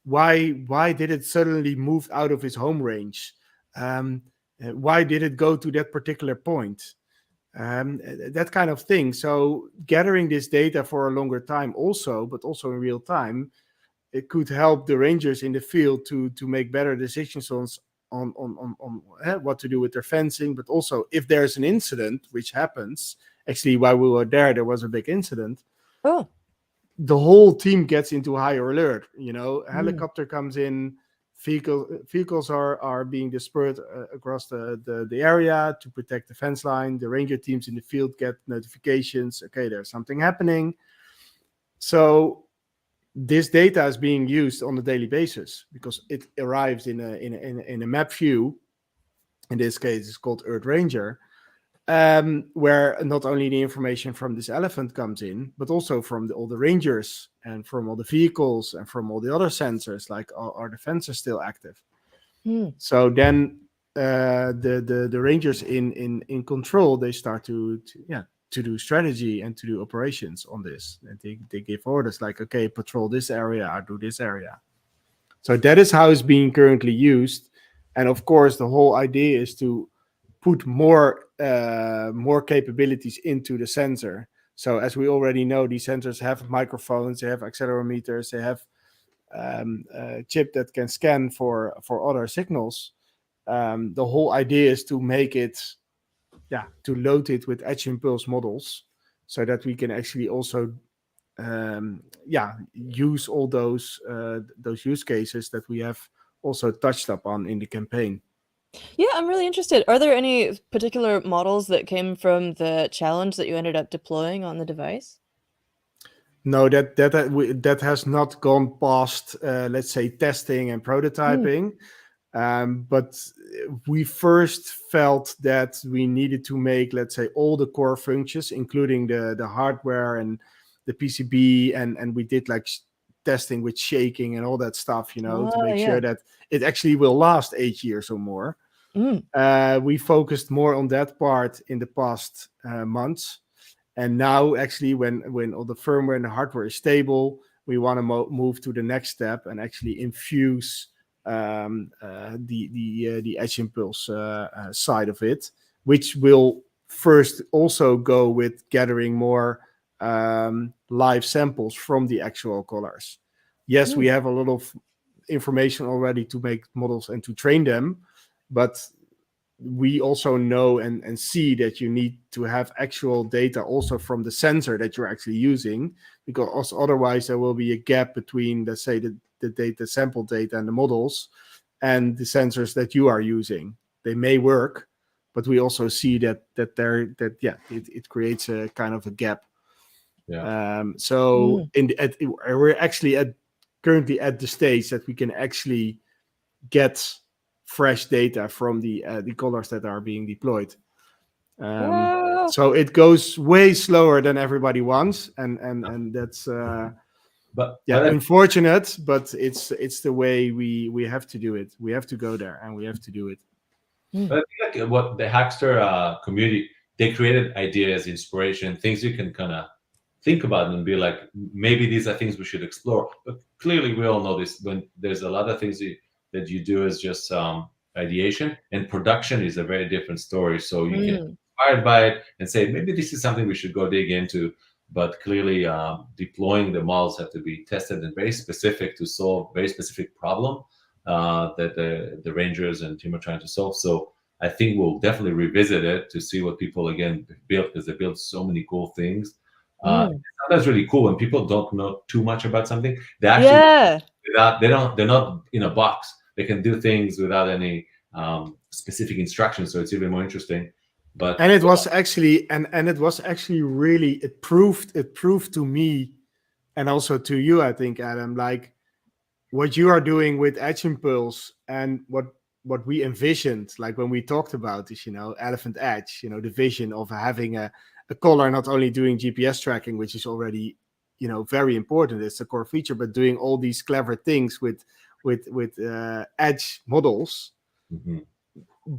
why did it suddenly move out of its home range? Why did it go to that particular point? That kind of thing. So gathering this data for a longer time but also in real time, it could help the rangers in the field to make better decisions on what to do with their fencing. But also, if there's an incident, which happens, actually while we were there was a big incident. The whole team gets into higher alert. Helicopter comes in, vehicles are being dispersed across the area to protect the fence line. The ranger teams in the field get notifications. Okay, there's something happening. So this data is being used on a daily basis because it arrives in a map view. In this case, it's called Earth Ranger. where not only the information from this elephant comes in, but also from all the rangers and from all the vehicles and from all the other sensors, like are the fences still active? So then the rangers in control, they start to do strategy and to do operations on this. And they give orders like, okay, patrol this area or do this area. So that is how it's being currently used. And of course, the whole idea is to put more capabilities into the sensor. So as we already know, these sensors have microphones, they have accelerometers, they have a chip that can scan for other signals. The whole idea is to make it, to load it with edge impulse models, so that we can actually also use all those use cases that we have also touched upon in the campaign. Yeah, I'm really interested. Are there any particular models that came from the challenge that you ended up deploying on the device? No, that has not gone past, let's say, testing and prototyping. But we first felt that we needed to make, let's say, all the core functions, including the hardware and the PCB, and we did like testing with shaking and all that stuff, to make sure that it actually will last 8 years or more. We focused more on that part in the past months. And now, actually, when all the firmware and the hardware is stable, we want to move to the next step and actually infuse the edge impulse side of it, which will first also go with gathering more live samples from the actual collars. Yes, we have a lot of information already to make models and to train them, but we also know and see that you need to have actual data also from the sensor that you're actually using, because otherwise there will be a gap between, let's say, the data, sample data and the models and the sensors that you are using. They may work, but we also see that it creates a kind of a gap. We're actually currently at the stage that we can actually get fresh data from the collars that are being deployed. So it goes way slower than everybody wants, and that's unfortunate, but it's the way we have to do it. We have to go there and we have to do it. But I think like what the Hackster community, they created ideas, inspiration, things you can kind of think about and be like, maybe these are things we should explore. But clearly we all know this, when there's a lot of things that you do as just ideation, and production is a very different story. So you can be inspired by it and say, maybe this is something we should go dig into. But clearly deploying the models have to be tested and very specific to solve very specific problem that the rangers and team are trying to solve. So I think we'll definitely revisit it to see what people again built, because they built so many cool things. That's really cool when people don't know too much about something. They actually they're not in a box. They can do things without any specific instructions. So it's even more interesting. But it was actually really, it proved to me and also to you, I think, Adam, like what you are doing with Edge Impulse and what we envisioned, like when we talked about this, ElephantEdge, the vision of having a collar not only doing GPS tracking, which is already, very important, it's a core feature, but doing all these clever things with edge models.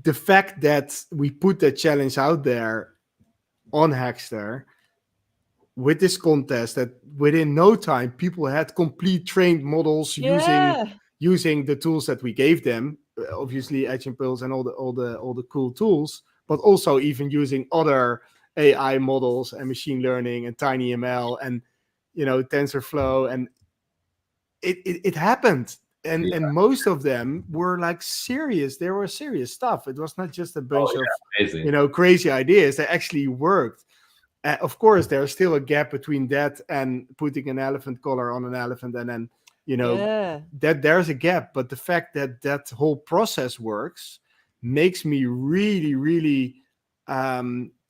The fact that we put that challenge out there on Hackster with this contest, that within no time people had complete trained models using the tools that we gave them, obviously Edge Impulse and all the cool tools, but also even using other AI models and machine learning and TinyML and TensorFlow, and it happened. And most of them were like serious. They were serious stuff. It was not just a bunch of amazing. Crazy ideas. They actually worked. Of course, there's still a gap between that and putting an elephant collar on an elephant, and then that there's a gap. But the fact that that whole process works makes me really, really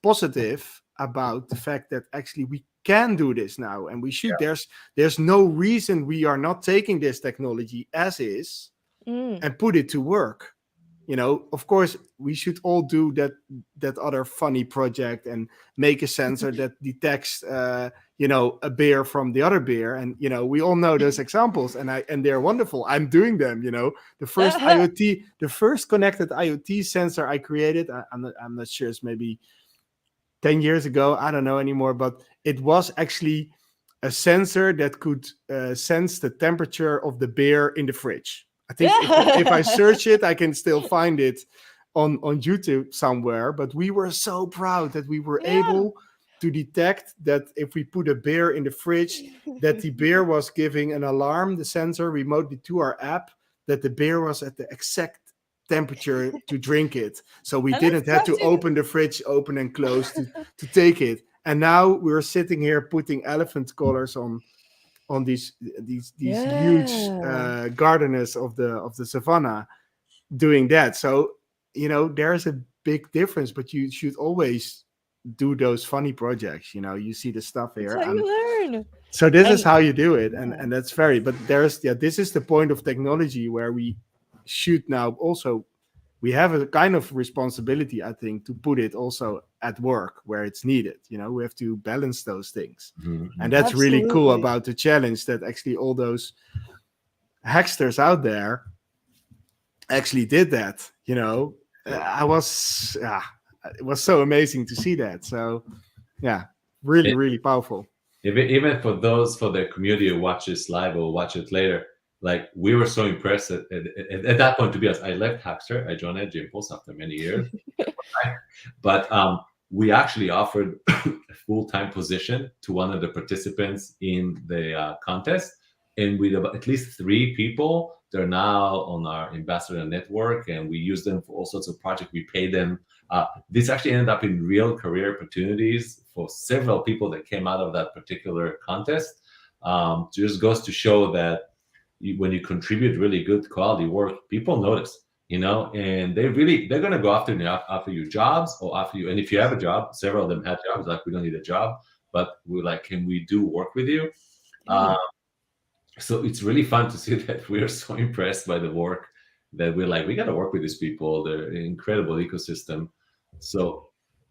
positive about the fact that actually we can do this now, and we should. There's no reason we are not taking this technology as is and put it to work. of course, we should all do that other funny project and make a sensor that detects, a beer from the other beer. And, we all know those examples, and they're wonderful. I'm doing them, the first connected IoT sensor I created, I'm not sure, it's maybe 10 years ago. I don't know anymore, but it was actually a sensor that could sense the temperature of the beer in the fridge. I think if I search it, I can still find it on YouTube somewhere. But we were so proud that we were able to detect that if we put a beer in the fridge, that the beer was giving an alarm, the sensor remotely to our app, that the beer was at the exact temperature to drink it. So we didn't have to open the fridge, open and close to take it. And now we're sitting here putting elephant collars on these huge gardeners of the savannah, doing that. So there's a big difference, but you should always do those funny projects. You see the stuff here. That's how you learn. So this is how you do it, and that's but this is the point of technology where we should now also. We have a kind of responsibility, I think, to put it also at work where it's needed. We have to balance those things. Mm-hmm. And that's really cool about the challenge, that actually all those hacksters out there actually did that. It was so amazing to see that. So, really, really powerful. Even for the community who watch this live or watch it later, like, we were so impressed at that point. To be honest, I left Hackster. I joined Edge Impulse after many years. But we actually offered a full-time position to one of the participants in the contest. And with at least 3 people, they're now on our ambassador network, and we use them for all sorts of projects. We pay them. This actually ended up in real career opportunities for several people that came out of that particular contest. Just goes to show that when you contribute really good quality work, people notice, and they're going to go after you jobs or after you. And if you have a job, several of them had jobs, like, we don't need a job, but we're like, can we do work with you? So it's really fun to see that we're so impressed by the work that we're like, we got to work with these people. They're an incredible ecosystem. So.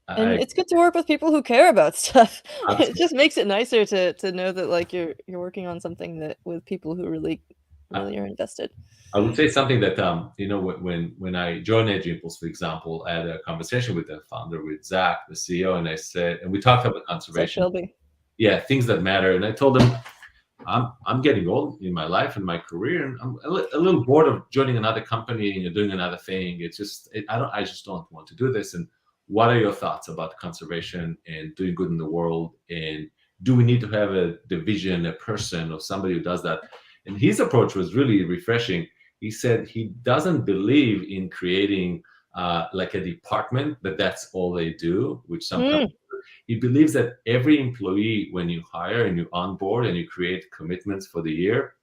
And it's good to work with people who care about stuff. It just makes it nicer to know that, like, you're working on something that with people who really are invested. I would say something that when I joined Edge Impulse, for example, I had a conversation with the founder, with Zach, the CEO, and I said, and we talked about conservation. Shelby. Yeah, things that matter. And I told him, I'm getting old in my life and my career, and I'm a little bored of joining another company and doing another thing. It's just I just don't want to do this. And what are your thoughts about conservation and doing good in the world? And do we need to have a division, a person, or somebody who does that? And his approach was really refreshing. He said he doesn't believe in creating like a department that's all they do, which sometimes he believes that every employee, when you hire and you onboard and you create commitments for the year,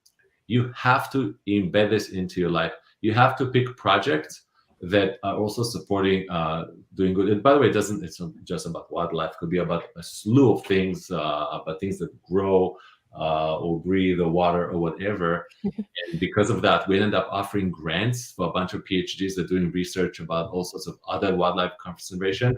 you have to embed this into your life. You have to pick projects that are also supporting doing good. And by the way, it's not just about wildlife. It could be about a slew of things, about things that grow or breathe or water or whatever. And because of that, we ended up offering grants for a bunch of PhDs that are doing research about all sorts of other wildlife conservation,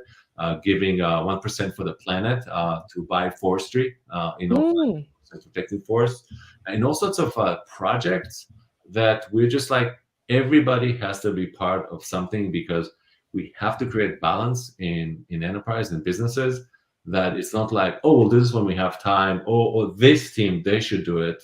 giving 1% for the planet to buy forestry in all protecting forests, and all sorts of projects that we're just like, everybody has to be part of something, because we have to create balance in enterprise and businesses, that it's not like, oh, well, this is when we have time, or this team, they should do it.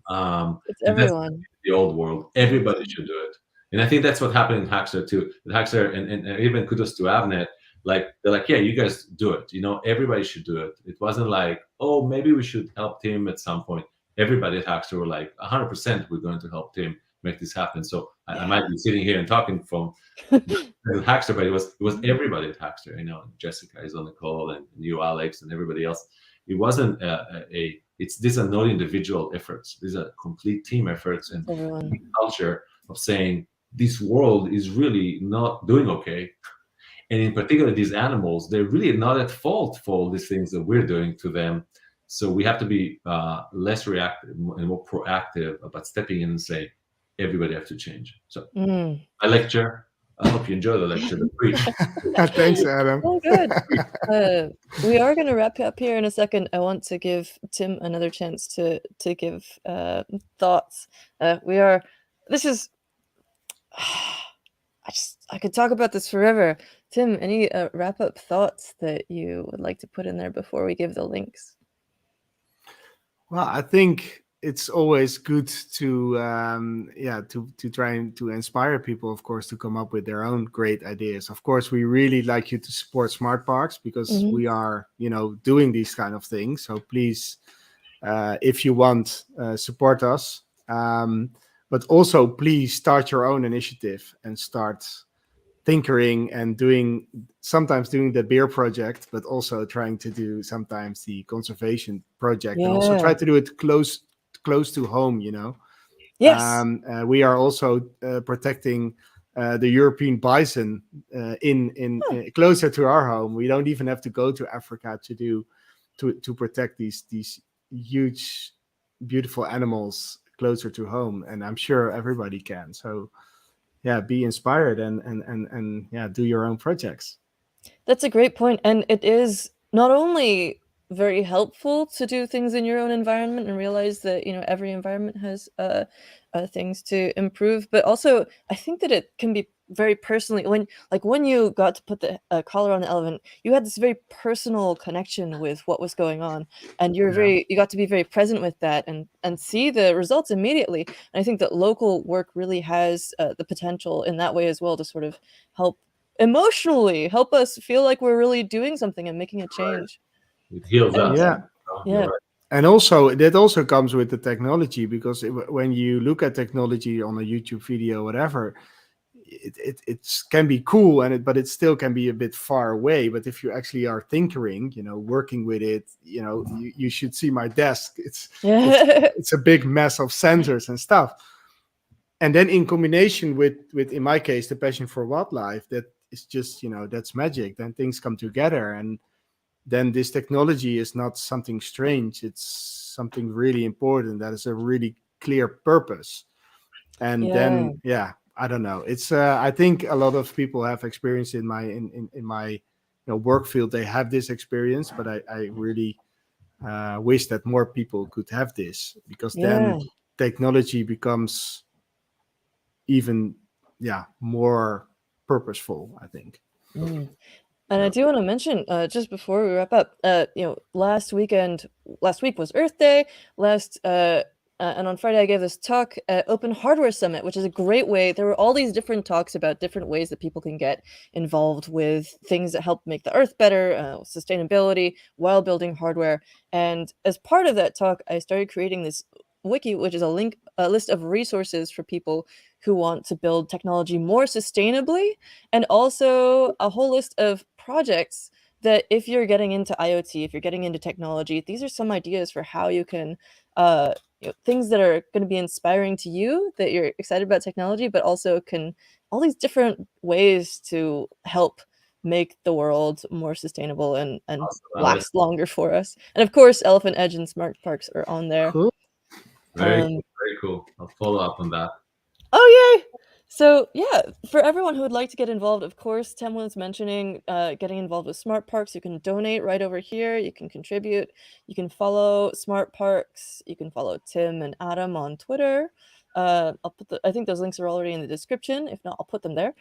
It's everyone. The old world, everybody should do it. And I think that's what happened in Hackster too. With Hackster, and even kudos to Avnet, like, they're like, yeah, you guys do it. Everybody should do it. It wasn't like, oh, maybe we should help Tim at some point. Everybody at Hackster were like, 100% we're going to help Tim make this happen. So I might be sitting here and talking from Hackster, but it was everybody at Hackster. Jessica is on the call, and you, Alex, and everybody else. It wasn't these are not individual efforts. These are complete team efforts, and the culture of saying this world is really not doing okay. And in particular, these animals, they're really not at fault for all these things that we're doing to them. So we have to be less reactive and more proactive about stepping in and say, everybody has to change. So I lecture, I hope you enjoy the lecture. The preach. Thanks, Adam. Oh, good. We are going to wrap up here in a second. I want to give Tim another chance to give thoughts. This is I could talk about this forever. Tim, any wrap up thoughts that you would like to put in there before we give the links? Well, I think it's always good to to try and to inspire people, of course, to come up with their own great ideas. Of course, we really like you to support smart parks because we are, doing these kind of things. So please, if you want, support us. But also, please start your own initiative and start tinkering and sometimes doing the beer project, but also trying to do sometimes the conservation project, and also try to do it close to home. Yes. We are also protecting the European bison in closer to our home. We don't even have to go to Africa to protect these huge, beautiful animals closer to home, and I'm sure everybody can. So be inspired and do your own projects. That's a great point, and it is not only very helpful to do things in your own environment and realize that every environment has things to improve, but also I think that it can be very personally when you got to put the collar on the elephant, you had this very personal connection with what was going on, and you got to be very present with that and see the results immediately. And I think that local work really has the potential in that way as well to sort of emotionally help us feel like we're really doing something and making a change. It heals us. Yeah. And also that also comes with the technology, because when you look at technology on a YouTube video, whatever, it can be cool, but it still can be a bit far away. But if you actually are tinkering, working with it, you should see my desk. It's a big mess of sensors and stuff. And then in combination with in my case, the passion for wildlife, that is just, that's magic. Then things come together, and then this technology is not something strange. It's something really important that is a really clear purpose. And then, I don't know. It's I think a lot of people have experience in my work field. They have this experience, but I really wish that more people could have this, because then technology becomes even more purposeful, I think. And I do want to mention, just before we wrap up, last week was Earth Day. And on Friday I gave this talk at Open Hardware Summit, which is a great way. There were all these different talks about different ways that people can get involved with things that help make the Earth better, sustainability, while building hardware. And as part of that talk, I started creating this wiki, which is a list of resources for people who want to build technology more sustainably, and also a whole list of projects that, if you're getting into IoT, if you're getting into technology, these are some ideas for how you can things that are going to be inspiring to you, that you're excited about technology, but also can all these different ways to help make the world more sustainable and last longer for us. And of course, ElephantEdge and smart parks are on there. Cool. Very cool. I'll follow up on that. Oh, yay! So for everyone who would like to get involved, of course, Tim was mentioning getting involved with smart parks. You can donate right over here. You can contribute. You can follow smart parks. You can follow Tim and Adam on Twitter. I think those links are already in the description. If not, I'll put them there.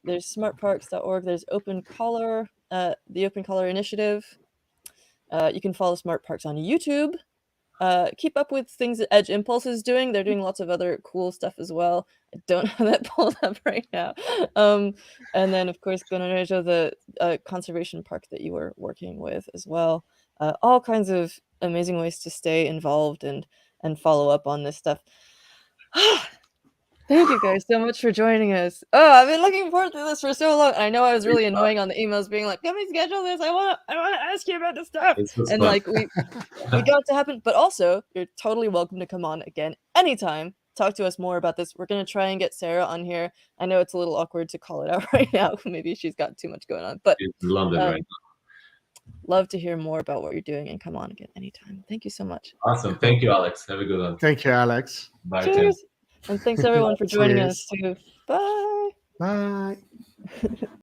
There's smartparks.org. There's Open Collar, the Open Collar Initiative. You can follow Smart Parks on YouTube. Keep up with things that Edge Impulse is doing. They're doing lots of other cool stuff as well. I don't have that pulled up right now. And then, of course, Gonarezhou, the conservation park that you were working with as well. All kinds of amazing ways to stay involved and follow up on this stuff. Thank you guys so much for joining us. Oh, I've been looking forward to this for so long. I know I was really annoying on the emails, being like, "Can we schedule this? I want to ask you about this stuff." And like we got to happen. But also, you're totally welcome to come on again anytime. Talk to us more about this. We're gonna try and get Sarah on here. I know it's a little awkward to call it out right now. Maybe she's got too much going on. But in London right now. Love to hear more about what you're doing, and come on again anytime. Thank you so much. Awesome. Thank you, Alex. Have a good one. Thank you, Alex. Bye. Cheers. And thanks everyone for joining us too. Bye. Bye.